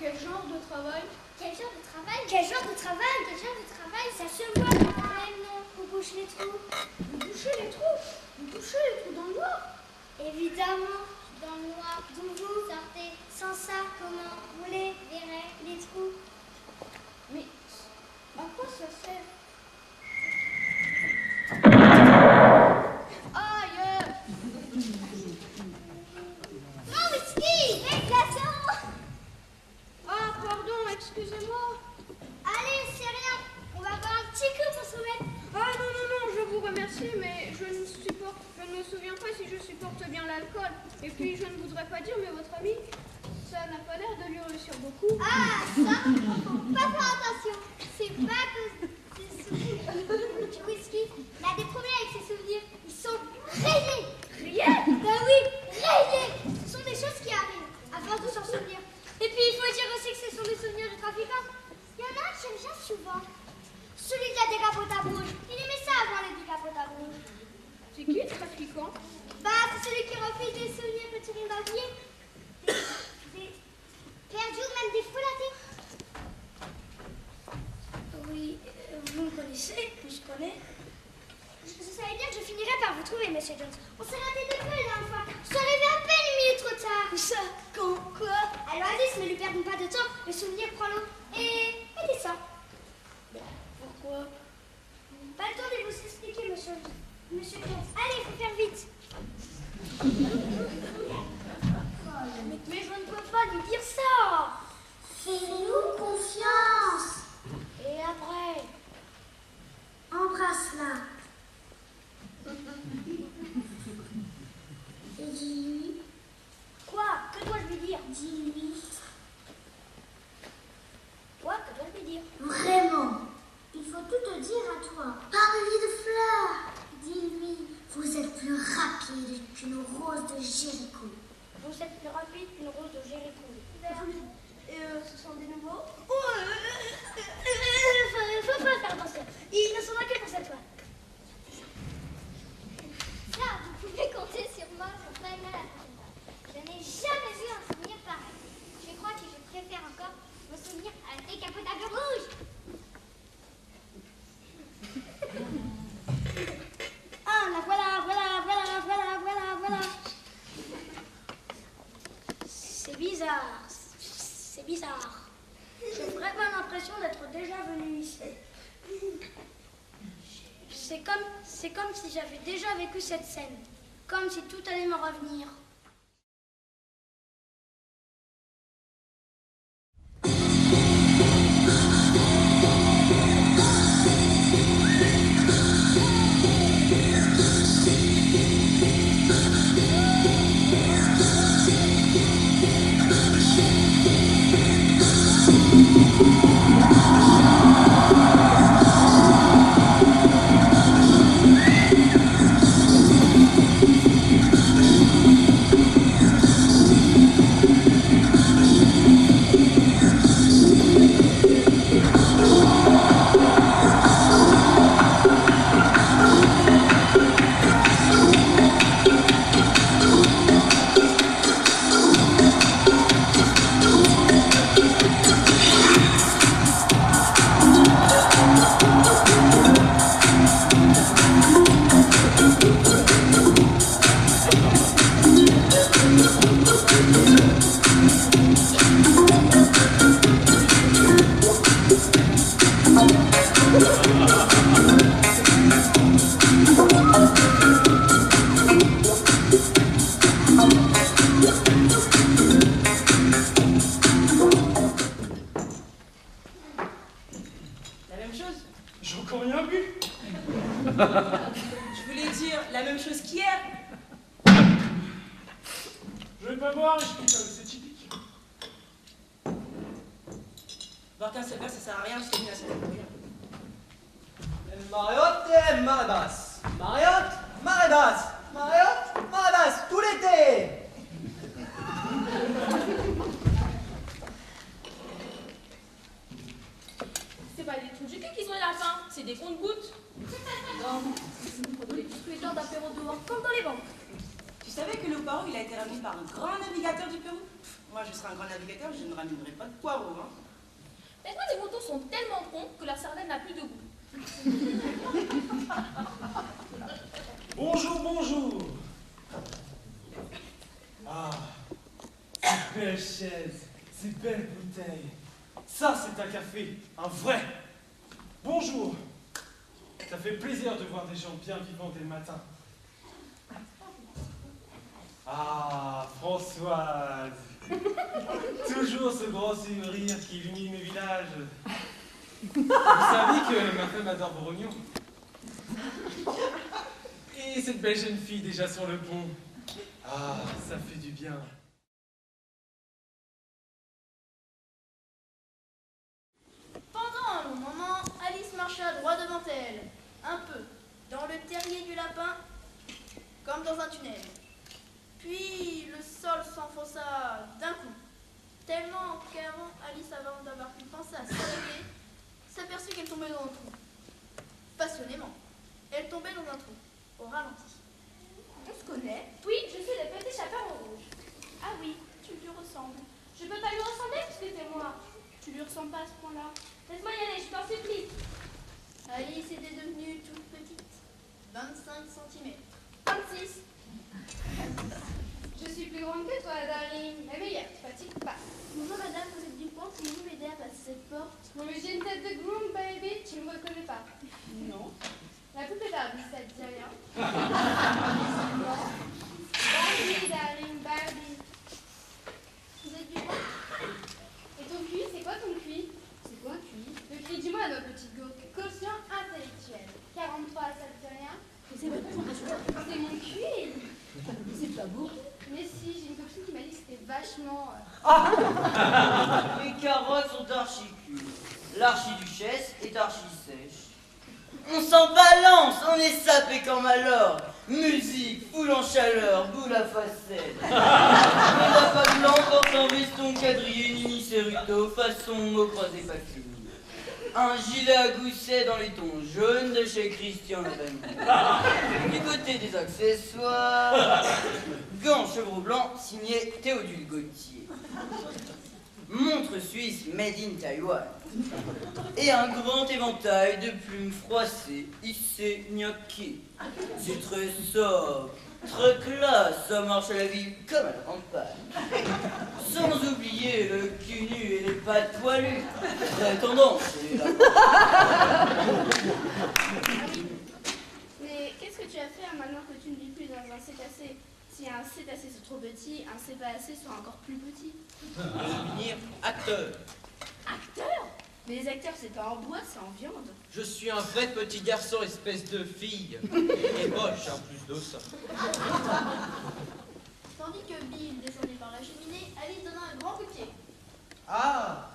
Quel genre de travail? Quel genre de travail? Quel genre de travail? Quel genre de travail? Ça se voit quand même, non? Vous bouchez les trous. Vous bouchez les trous? Vous bouchez les trous dans le noir? Évidemment, dans le noir. Donc vous sortez. Sans ça, comment vous les verrez, les trous? Mais à quoi ça sert? Aïe! Non, mais ski! Hé, glaçon! Ah, pardon, excusez-moi. Allez, c'est rien. On va boire un petit coup pour se remettre. Ah non, non, non, je vous remercie, mais je ne me souviens pas si je supporte bien l'alcool. Et puis, je ne voudrais pas dire, mais votre ami, ça n'a pas l'air de lui réussir beaucoup. Ah, ça, faut pas faire attention. C'est pas que ses souvenirs du whisky. Il a des problèmes avec ses souvenirs. Ils sont rayés. Rien. Ben oui, rayés. Ce sont des choses qui arrivent à force de s'en souvenir. Et puis, il faut dire aussi que ce sont des souvenirs de trafiquants. Il y en a un qui revient souvent. Celui de la décapotable rouge. Il aimait ça avant les décapotables rouges. C'est qui le trafiquant? Bah, c'est celui qui refile des souvenirs que tu viens d'envier. Des perdus ou même des foulatés. Oui, vous me connaissez, je connais. Ça veut dire que je finirai par vous trouver, monsieur Jones. On s'est raté de peu la dernière fois. Je suis arrivé à peine une minute trop tard. Où ça? Quand? Quoi? Alors Alice, ne lui perdons pas de temps. Le souvenir prend l'eau. Et descend. Pourquoi? Pas le temps de vous expliquer, monsieur Jones. Allez, il faut faire vite. Mais je ne peux pas lui dire ça. Fais-nous confiance. Et après? Embrasse-la. Et dis-lui. Quoi? Que dois-je lui dire? Dis-lui. Quoi? Que dois-je lui dire? Vraiment. Il faut tout te dire à toi. Parle-lui de fleurs. Dis-lui. Vous êtes plus rapide qu'une rose de Jéricho. Vous êtes plus rapide qu'une rose de Jéricho. Ce sont des nouveaux? Faut pas faire attention. Il ne s'en a que pour cette fois. Ça, vous pouvez compter sur moi pour pas aimer la prochaine fois. Je n'ai jamais vu un souvenir pareil. Je crois que je préfère encore me souvenir à la décapotable rouge. Ah, la voilà. C'est bizarre. C'est bizarre. J'ai vraiment l'impression d'être déjà venu ici. C'est comme si j'avais déjà vécu cette scène. Comme si tout allait me revenir. Je voulais dire la même chose qu'hier. Je vais pas boire, c'est typique. Boire qu'un seul verre, ça sert à rien, je t'ai mis à ça. Mariotte et marée basse. Mariotte, marée basse. Mariotte, marée basse, tout l'été. C'est pas des trucs du cul qui sont à la fin, c'est des comptes-gouttes. Non, il faudrait tous les genres d'apéro dehors, comme dans les banques. Tu savais que le parent, il a été ramené par un grand navigateur du Pérou. Pff, moi, je serais un grand navigateur, je ne ramènerais pas de poireaux, hein. Mais toi, les moutons sont tellement cons que leur cervelle n'a plus de goût. Bonjour, bonjour. Ah, ces belles chaises, ces belles bouteilles. Ça, c'est un café, un vrai. Bonjour. Ça fait plaisir de voir des gens bien vivants dès le matin. Ah, Françoise. Toujours ce grand sourire qui illumine le village. Vous savez que ma femme adore vos rognons. Et cette belle jeune fille déjà sur le pont. Ah, ça fait du bien. Pendant un long moment, Alice marcha droit devant elle, un peu, dans le terrier du lapin, comme dans un tunnel. Puis le sol s'enfonça d'un coup, tellement qu'avant Alice, avant d'avoir pu penser à s'arrêter, s'aperçut qu'elle tombait dans un trou. Passionnément, elle tombait dans un trou, au ralenti. On se connaît. Oui, je suis le petit chaperon rouge. Ah oui, tu lui ressembles. Je peux pas lui ressembler puisque c'est moi. Tu lui ressembles pas à ce point-là. Laisse-moi y aller, je t'en supplie. Alice était devenue toute petite, 25 cm. 26. Je suis plus grande que toi, darling. Mais meilleure, tu fatigues pas. Bonjour madame, vous êtes du pont, pouvez-vous m'aider à passer cette porte? Non mais j'ai une tête de groom, baby. Tu me reconnais pas. Non. La poupée Barbie, ça te dit rien? Non. Barbie, darling, Barbie. Vous êtes du pont? Et ton QI, c'est quoi ton QI? C'est quoi un QI? Le QI, dis-moi, ma petite go. Quotient intellectuel. 43, ça te dit rien? C'est votre quotient. C'est mon QI. C'est pas beau. Mais si, j'ai une copine qui m'a dit que c'était vachement... Les carottes sont archi-culs. L'archiduchesse est archi-sèche. On s'en balance, on est sapé comme alors. Musique, foule en chaleur, boule à facette. On n'a pas blanc, porte en veston, quadrillé, nini, serruto, façon mot croisé, pas fini. Un gilet à gousset dans les tons jaunes de chez Christian Levin. Du côté des accessoires, gants chevreau blanc signé Théodule Gauthier. Montre suisse made in Taïwan. Et un grand éventail de plumes froissées, hissé gnocchi. C'est très sobre, très classe, ça marche à la ville comme à la campagne. Sans oublier le cul nu et les pattes poilues. Très tendance chez les lapins. Mais qu'est-ce que tu as fait maintenant que tu ne vis plus dans un cétacé? Si un cétacé c'est trop petit, un cétacé soit encore plus petit. Devenir acteur. Acteur? Mais les acteurs c'est pas en bois, c'est en viande. Je suis un vrai petit garçon, espèce de fille. Et moche en plus de ça. Tandis que Bill descendait par la cheminée, Alice donna un grand coup de pied. Ah!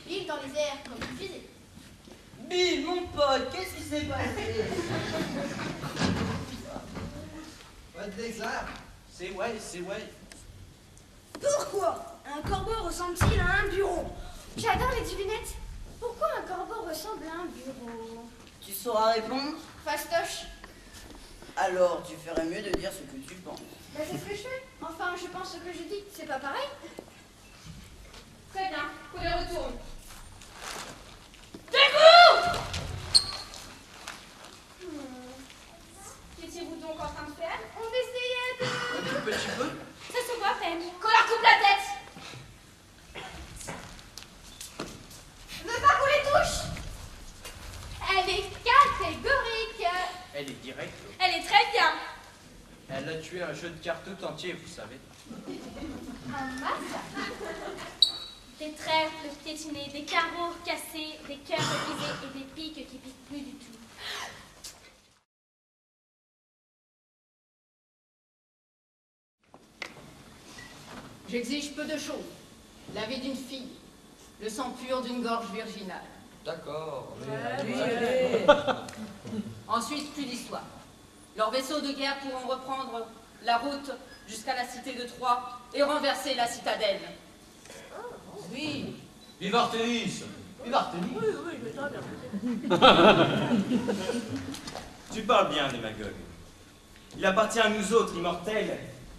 Bill dans les airs, comme une fusée. Bill, mon pote, qu'est-ce qui s'est passé? What the that? C'est ouais. Pourquoi un corbeau ressemble-t-il à un bureau? J'adore les devinettes. Pourquoi un corbeau ressemble à un bureau? Tu sauras répondre? Fastoche. Alors, tu ferais mieux de dire ce que tu penses. Bah, c'est ce que je fais. Enfin, je pense ce que je dis. C'est pas pareil. Très bien, qu'on les retourne. Qu'étiez-vous donc en train de faire? On essayait de... Un petit peu. Ça se voit à peine. Qu'on leur coupe la tête. Veux pas qu'on les touche? Elle est catégorique. Elle est directe. Elle est très bien. Elle a tué un jeu de cartes tout entier, vous savez. Un massacre. Des trèfles piétinés, des carreaux cassés, des cœurs brisés et des piques qui piquent plus du tout. J'exige peu de choses. La vie d'une fille, le sang pur d'une gorge virginale. D'accord. Ensuite, plus d'histoire. Leurs vaisseaux de guerre pourront reprendre la route jusqu'à la cité de Troie et renverser la citadelle. Oui. Vive Artémis. Vive Artémis. Oui, très bien. Tu parles bien, démagogue. Il appartient à nous autres, immortels,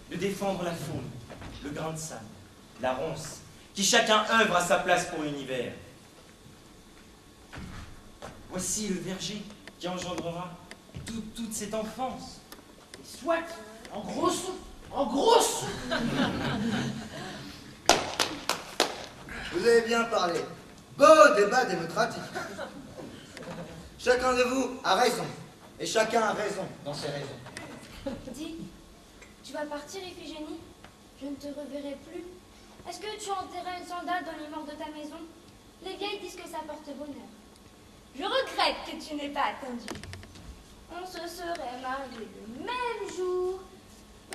de défendre la faune, le grain de sable, la ronce, qui chacun œuvre à sa place pour l'univers. Voici le verger qui engendrera toute cette enfance. Soit, en gros son, en gros son. Vous avez bien parlé. Beau débat démocratique. Chacun de vous a raison. Et chacun a raison dans ses raisons. Dis, tu vas partir, Iphigénie? Je ne te reverrai plus. Est-ce que tu enterrais une sandale dans les morts de ta maison? Les vieilles disent que ça porte bonheur. Je regrette que tu n'aies pas attendu. On se serait mariés le même jour,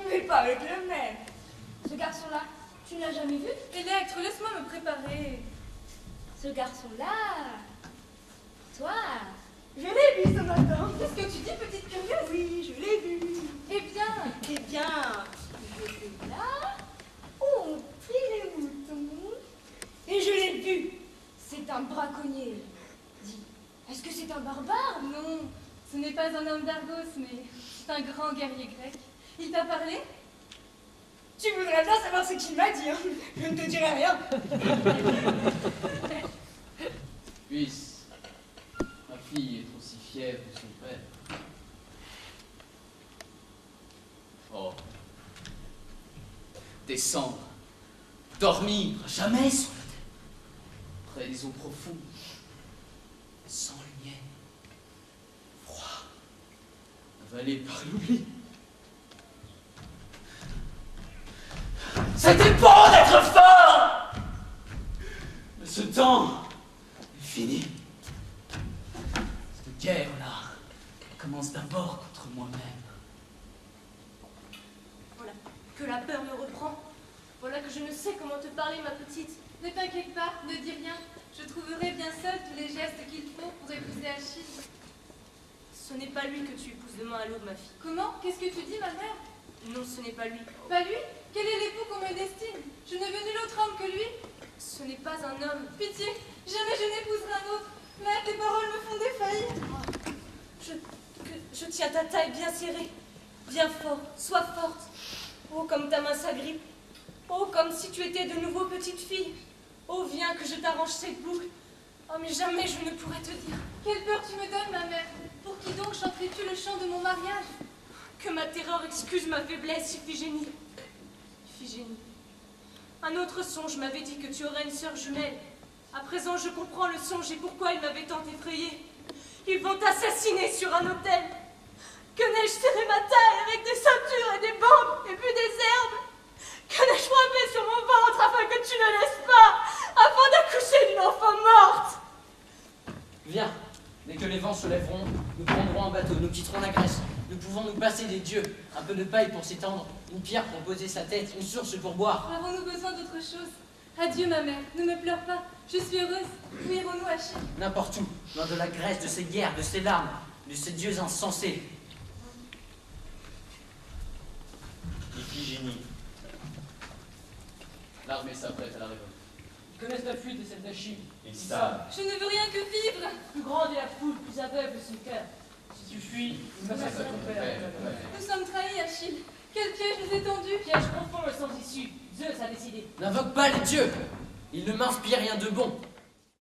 mais pas avec le même. Ce garçon-là, tu ne l'as jamais vu? Electre, laisse-moi me préparer. Ce garçon-là, toi, je l'ai vu ce matin. Qu'est-ce que tu dis, petite curieuse? Oui, je l'ai vu. Eh bien, J'étais là, on trie les moutons, et je l'ai vu. C'est un braconnier. Dis, est-ce que c'est un barbare? non, ce n'est pas un homme d'Argos, mais c'est un grand guerrier grec. Il t'a parlé? Tu voudrais bien savoir ce qu'il m'a dit, hein. Je ne te dirai rien. Puisse ma fille être aussi fière de son père. Oh. Descendre, dormir, jamais sur la terre, près des eaux profondes, sans lumière, froid, avalé par l'oubli. C'était bon d'être fort! Mais ce temps est fini. Cette guerre-là commence d'abord contre moi-même. Voilà, que la peur me reprend. Voilà que je ne sais comment te parler, ma petite. Ne t'inquiète pas, ne dis rien. Je trouverai bien seul tous les gestes qu'il faut pour épouser Achille. Ce n'est pas lui que tu épouses demain à l'aube, ma fille. Comment? Qu'est-ce que tu dis, ma mère? Non, ce n'est pas lui. Pas lui? Quel est l'époux qu'on me destine? Je ne veux nul autre homme que lui. Ce n'est pas un homme. Pitié, jamais je n'épouserai un autre. Mère, tes paroles me font défaillir. Je tiens ta taille bien serrée, bien fort, sois forte. Oh, comme ta main s'agrippe. Oh, comme si tu étais de nouveau petite fille. Oh, viens que je t'arrange cette boucle. Oh, mais jamais je ne pourrais te dire. Quelle peur tu me donnes, ma mère. Pour qui donc chanterais-tu le chant de mon mariage? Que ma terreur excuse ma faiblesse, Iphigénie. Iphigénie. Un autre songe m'avait dit que tu aurais une sœur jumelle. À présent, je comprends le songe et pourquoi il m'avait tant effrayée. Ils vont t'assassiner sur un autel. Que n'ai-je serré ma taille avec des ceintures et des bandes et puis des herbes? Que n'ai-je frappé sur mon ventre afin que tu ne laisses pas, afin d'accoucher d'une enfant morte? Viens, dès que les vents se lèveront, nous prendrons un bateau, nous quitterons la Grèce. Nous pouvons nous passer des dieux, un peu de paille pour s'étendre, une pierre pour poser sa tête, une source pour boire. Avons-nous besoin d'autre chose? Adieu, ma mère, ne me pleure pas. Je suis heureuse. Où irons-nous, Achille? N'importe où, loin de la Grèce, de ses guerres, de ses larmes, de ces dieux insensés. Iphigénie. L'armée s'apprête à la révolte. Ils connaissent la fuite de cette d'Achille. Ils savent. Je ne veux rien que vivre. Plus grande est la foule, plus aveugle son cœur. Si tu fuis, il massacre ton père. Nous sommes trahis, Achille. Quel piège nous est tendu? Piège profond et sans issue. Zeus a décidé. N'invoque pas les dieux. Ils ne m'inspirent rien de bon.